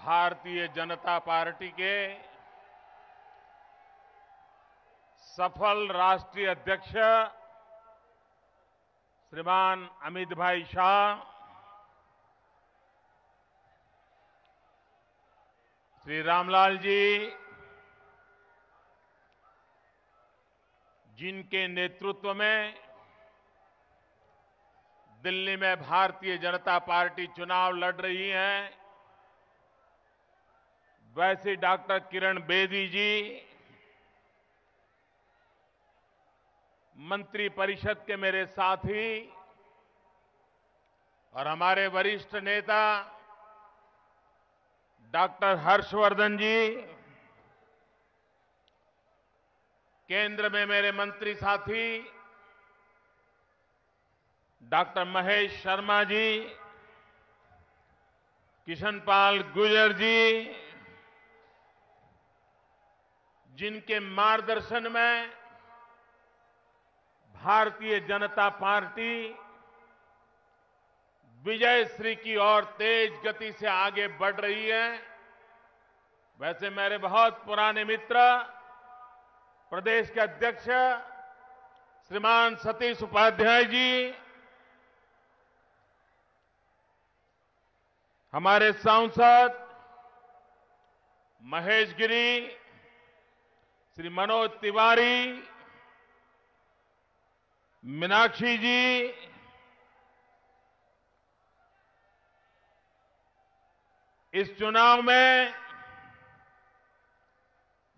Bharatiya Janata party के सफल राष्ट्रीय अध्यक्ष श्रीमान अमित भाई शाह, श्री रामलाल जी, जिनके नेतृत्व में दिल्ली में भारतीय जनता पार्टी चुनाव लड़ रही है, वैसे डॉक्टर किरण बेदी जी, मंत्री परिषद के मेरे साथी और हमारे वरिष्ठ नेता डॉक्टर हर्षवर्धन जी, केंद्र में मेरे मंत्री साथी डॉक्टर महेश शर्मा जी, किशन पाल गुर्जर जी, जिनके मार्गदर्शन में भारतीय जनता पार्टी विजयश्री की ओर तेज गति से आगे बढ़ रही है। वैसे मेरे बहुत पुराने मित्र प्रदेश के अध्यक्ष श्रीमान सतीश उपाध्याय जी, हमारे सांसद महेश गिरी, श्री मनोज तिवारी, मीनाक्षी जी, इस चुनाव में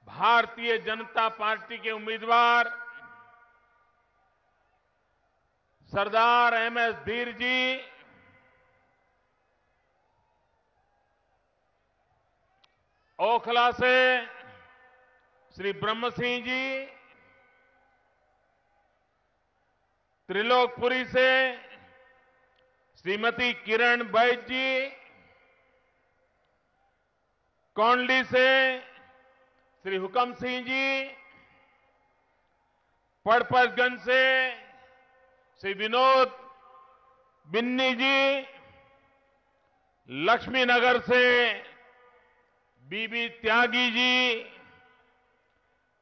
भारतीय जनता पार्टी के उम्मीदवार सरदार एमएस धीर जी, ओखला से श्री ब्रह्म सिंह जी, त्रिलोकपुरी से श्रीमती किरण बैद जी, कौंडली से श्री हुकम सिंह जी, पड़पतगंज से श्री विनोद बिन्नी जी, लक्ष्मीनगर से बीबी त्यागी जी,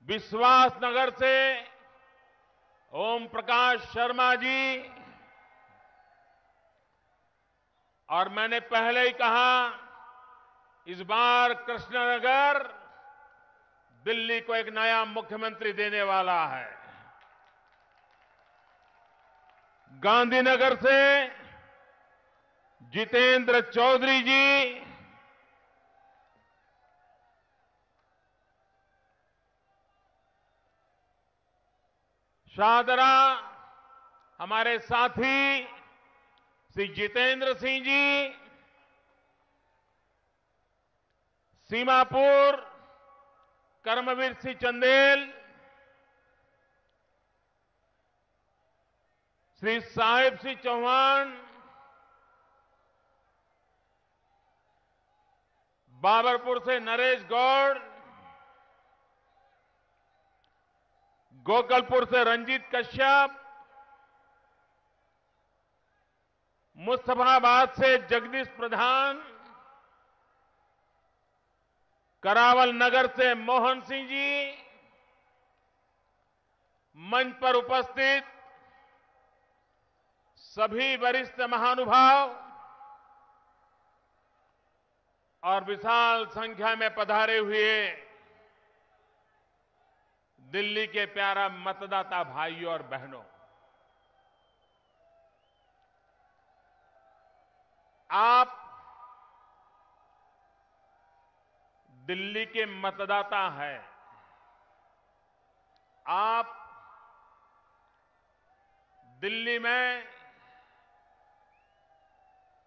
विश्वास नगर से ओम प्रकाश शर्मा जी, और मैंने पहले ही कहा, इस बार कृष्णनगर दिल्ली को एक नया मुख्यमंत्री देने वाला है। गांधीनगर से जितेंद्र चौधरी जी, शाहदरा हमारे साथी श्री जितेंद्र सिंह जी, सीमापुर कर्मवीर सिंह चंदेल, श्री साहिब सिंह चौहान, बाबरपुर से नरेश गौड़, गोकलपुर से रंजीत कश्यप, मुस्तफाबाद से जगदीश प्रधान, करावल नगर से मोहन सिंह जी, मंच पर उपस्थित सभी वरिष्ठ महानुभाव और विशाल संख्या में पधारे हुए दिल्ली के प्यारा मतदाता भाइयों और बहनों, आप दिल्ली के मतदाता हैं। आप दिल्ली में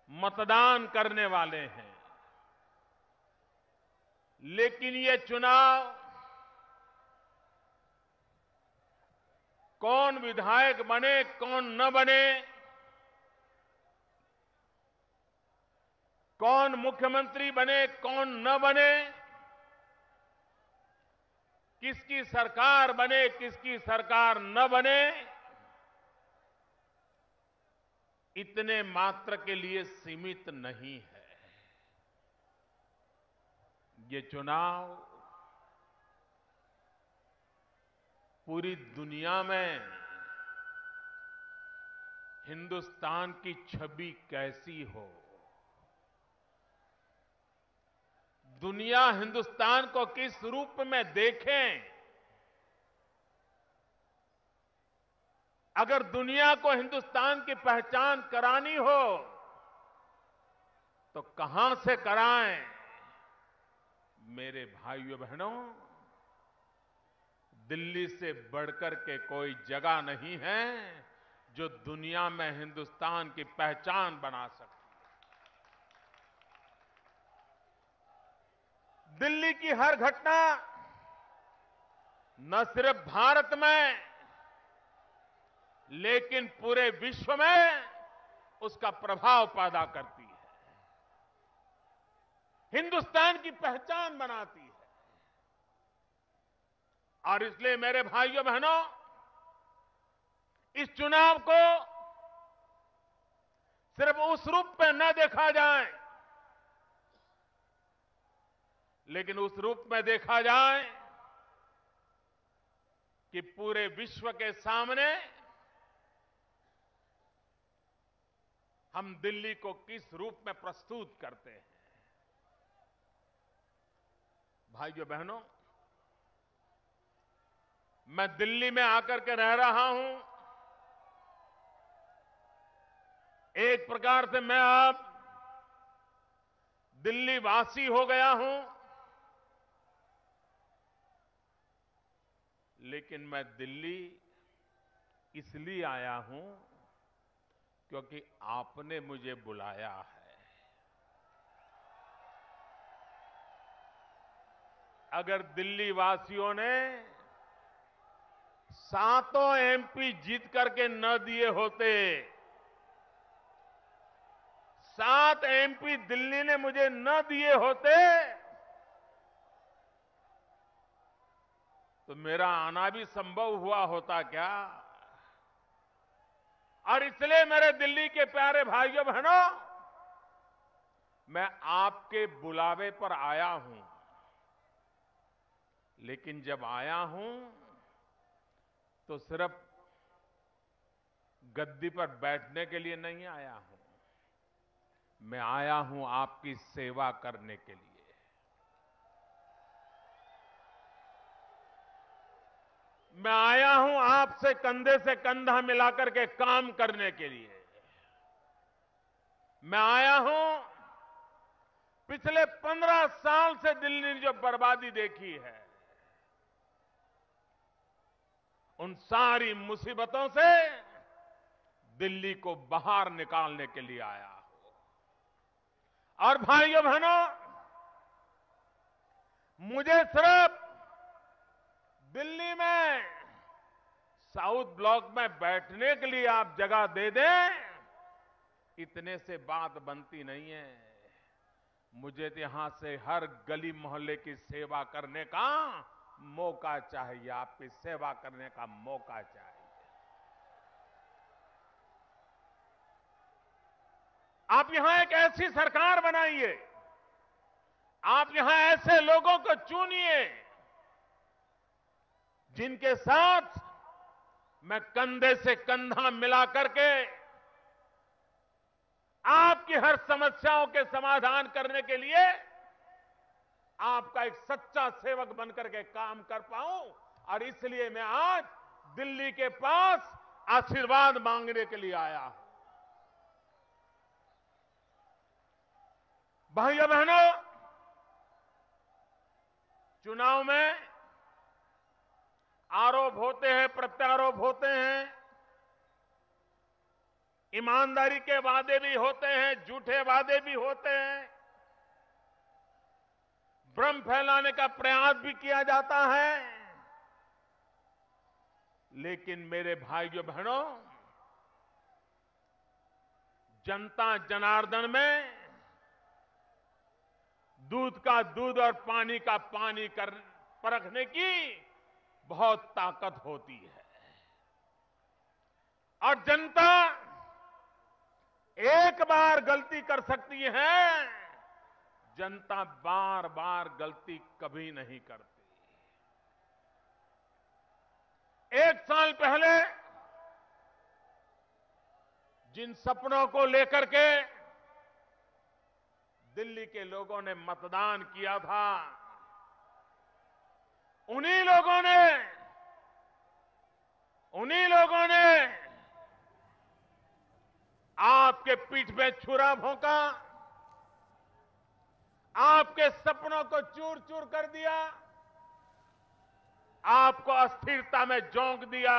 मतदान करने वाले हैं, लेकिन ये चुनाव कौन विधायक बने कौन न बने, कौन मुख्यमंत्री बने कौन न बने, किसकी सरकार बने किसकी सरकार न बने, इतने मात्र के लिए सीमित नहीं है। ये चुनाव पूरी दुनिया में हिंदुस्तान की छवि कैसी हो, दुनिया हिंदुस्तान को किस रूप में देखें, अगर दुनिया को हिंदुस्तान की पहचान करानी हो तो कहां से कराएं। मेरे भाइयों बहनों, दिल्ली से बढ़कर के कोई जगह नहीं है जो दुनिया में हिंदुस्तान की पहचान बना सकती है। दिल्ली की हर घटना न सिर्फ भारत में लेकिन पूरे विश्व में उसका प्रभाव पैदा करती है, हिंदुस्तान की पहचान बनाती है। और इसलिए मेरे भाइयों बहनों, इस चुनाव को सिर्फ उस रूप में न देखा जाए, लेकिन उस रूप में देखा जाए कि पूरे विश्व के सामने हम दिल्ली को किस रूप में प्रस्तुत करते हैं। भाइयों बहनों, मैं दिल्ली में आकर के रह रहा हूं। एक प्रकार से मैं अब दिल्ली वासी हो गया हूं, लेकिन मैं दिल्ली इसलिए आया हूं क्योंकि आपने मुझे बुलाया है। अगर दिल्ली वासियों ने सातों एमपी जीत करके न दिए होते, 7 एमपी दिल्ली ने मुझे न दिए होते, तो मेरा आना भी संभव हुआ होता क्या। और इसलिए मेरे दिल्ली के प्यारे भाइयों बहनों, मैं आपके बुलावे पर आया हूं, लेकिन जब आया हूं तो सिर्फ गद्दी पर बैठने के लिए नहीं आया हूं, मैं आया हूं आपकी सेवा करने के लिए। मैं आया हूं आपसे कंधे से कंधा मिलाकर के काम करने के लिए। मैं आया हूं पिछले 15 साल से दिल्ली ने जो बर्बादी देखी है, उन सारी मुसीबतों से दिल्ली को बाहर निकालने के लिए आया हूं। और भाइयों बहनों, मुझे सिर्फ दिल्ली में साउथ ब्लॉक में बैठने के लिए आप जगह दे दें, इतने से बात बनती नहीं है। मुझे तो यहां से हर गली मोहल्ले की सेवा करने का मौका चाहिए, आपकी सेवा करने का मौका चाहिए। आप यहां एक ऐसी सरकार बनाइए, आप यहां ऐसे लोगों को चुनिए जिनके साथ मैं कंधे से कंधा मिला करके आपकी हर समस्याओं के समाधान करने के लिए आपका एक सच्चा सेवक बनकर के काम कर पाऊं। और इसलिए मैं आज दिल्ली के पास आशीर्वाद मांगने के लिए आया हूं। भाइयों बहनों, चुनाव में आरोप होते हैं, प्रत्यारोप होते हैं, ईमानदारी के वादे भी होते हैं, झूठे वादे भी होते हैं, भ्रम फैलाने का प्रयास भी किया जाता है। लेकिन मेरे भाइयों बहनों, जनता जनार्दन में दूध का दूध और पानी का पानी कर परखने की बहुत ताकत होती है। और जनता एक बार गलती कर सकती है, जनता बार बार गलती कभी नहीं करती। 1 साल पहले जिन सपनों को लेकर के दिल्ली के लोगों ने मतदान किया था, उन्हीं लोगों ने आपके पीठ पे छुरा भोंका, आपके सपनों को चूर चूर कर दिया, आपको अस्थिरता में झोंक दिया।